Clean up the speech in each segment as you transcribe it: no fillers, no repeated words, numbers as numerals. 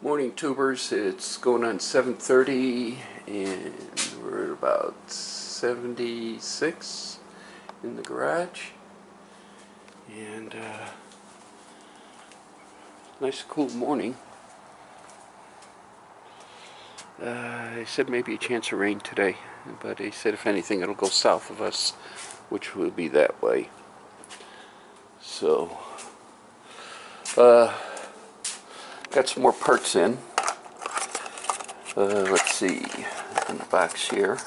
Morning, tubers. It's going on 7:30 and we're at about 76 in the garage, and nice cool morning. They said maybe a chance of rain today, but they said if anything it'll go south of us, which will be that way. So got some more parts in. Let's see, in the box here.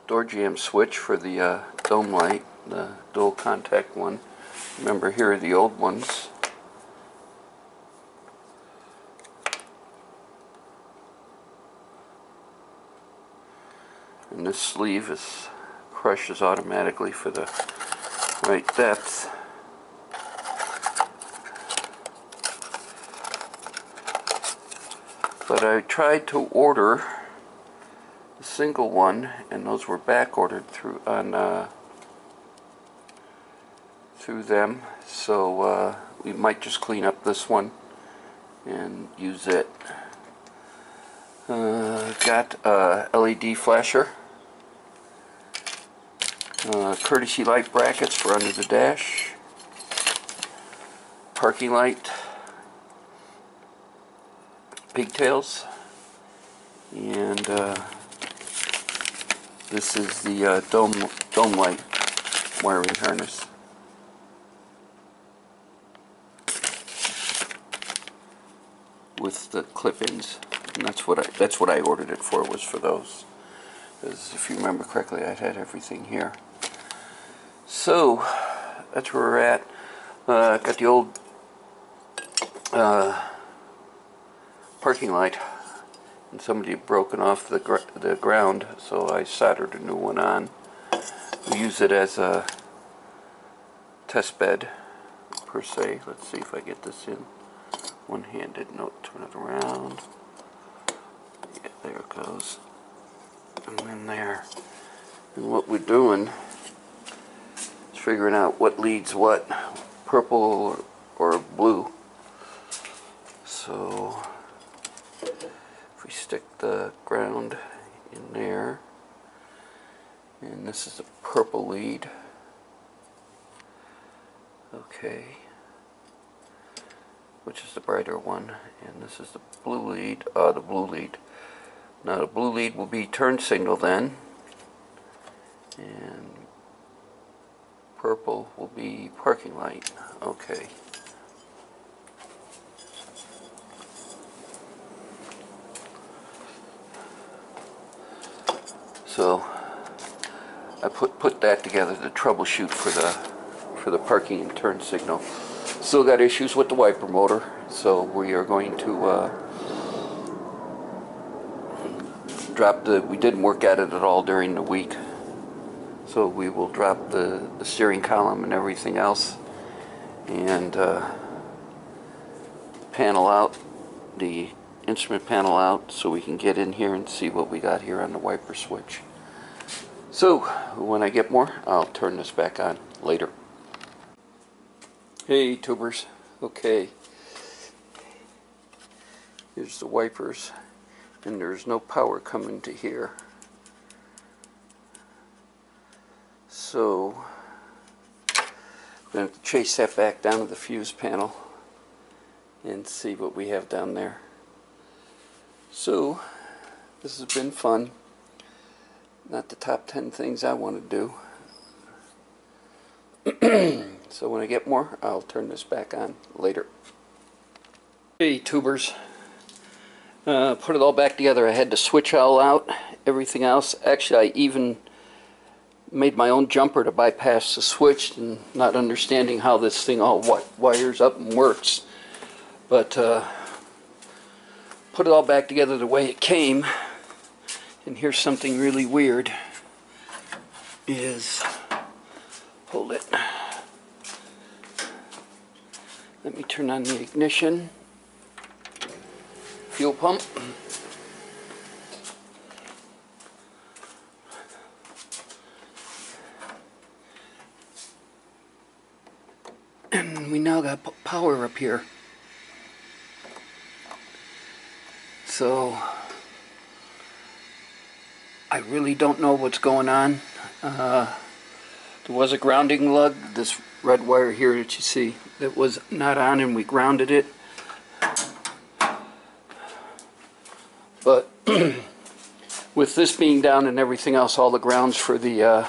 Door jamb switch for the dome light, the dual contact one. Remember, here are the old ones. And this sleeve crushes automatically for the right depth. But I tried to order a single one, and those were back ordered through them. So we might just clean up this one and use it. Got a LED flasher. Courtesy light brackets for under the dash, parking light, pigtails, and this is the dome light wiring harness. With the clip-ins, and that's what I ordered it for. Was for those. Because if you remember correctly, I had everything here. So that's where we're at. Got the old parking light, and somebody had broken off the ground, so I soldered a new one on. We use it as a test bed per se. Let's see if I get this in one-handed. No, turn it around. Yeah, there it goes. And then there. And what we're doing is figuring out what leads what, purple or blue. So if we stick the ground in there, and this is the purple lead. Okay. Which is the brighter one, and this is the blue lead. The blue lead. Now the blue lead will be turn signal then, and purple will be parking light. Okay. So I put that together to troubleshoot for the parking and turn signal. Still got issues with the wiper motor, so we are going to we didn't work at it at all during the week, so we will drop the steering column and everything else, and panel out the instrument panel out so we can get in here and see what we got here on the wiper switch. So when I get more, I'll turn this back on later. Hey tubers, okay, here's the wipers, and there's no power coming to here, so I'm going to chase that back down to the fuse panel and see what we have down there. So this has been fun. Not the top 10 things I want to do. So when I get more, I'll turn this back on later. Hey tubers, put it all back together. I had the switch all out, everything else. Actually, I even made my own jumper to bypass the switch, and not understanding how this thing all wires up and works. But put it all back together the way it came. And here's something really weird. Hold it. Let me turn on the ignition. Fuel pump. And we now got power up here. So I really don't know what's going on. There was a grounding lug, this red wire here that you see, that was not on, and we grounded it. But with this being down and everything else, all the grounds for the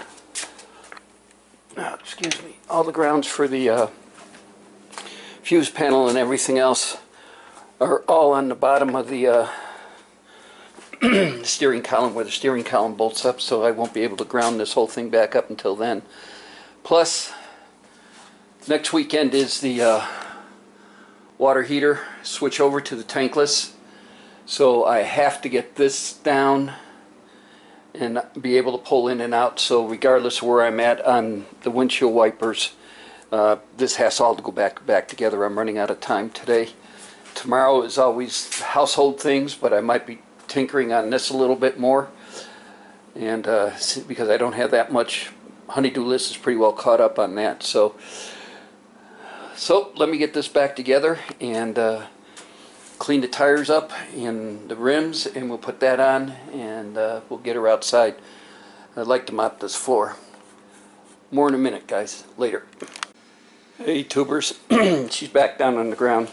all the grounds for the fuse panel and everything else are all on the bottom of the steering column, where the steering column bolts up, so I won't be able to ground this whole thing back up until then. Plus, next weekend is the water heater switch over to the tankless, so I have to get this down and be able to pull in and out. So regardless of where I'm at on the windshield wipers, this has all to go back together. I'm running out of time today. Tomorrow is always household things, but I might be tinkering on this a little bit more, and because I don't have that much. Honeydew List is pretty well caught up on that. So let me get this back together and clean the tires up and the rims, and we'll put that on, and we'll get her outside. I'd like to mop this floor. More in a minute, guys. Later. Hey, tubers. She's back down on the ground.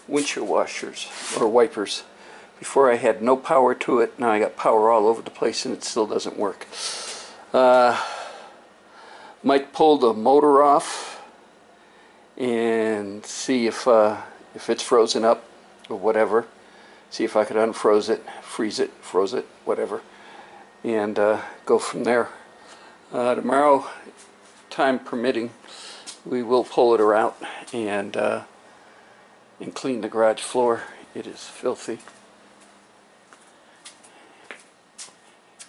Windshield washers or wipers. Before I had no power to it. Now I got power all over the place, and it still doesn't work. Might pull the motor off and see if it's frozen up or whatever. See if I could unfroze it, freeze it, froze it, whatever, and go from there. Tomorrow, time permitting, we will pull it out and clean the garage floor. It is filthy.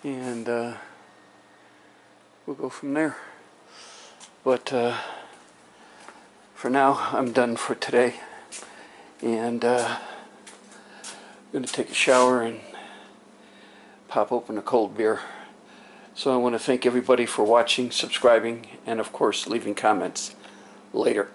And we'll go from there. But for now, I'm done for today, and I'm going to take a shower and pop open a cold beer. So I want to thank everybody for watching, subscribing, and of course leaving comments. Later.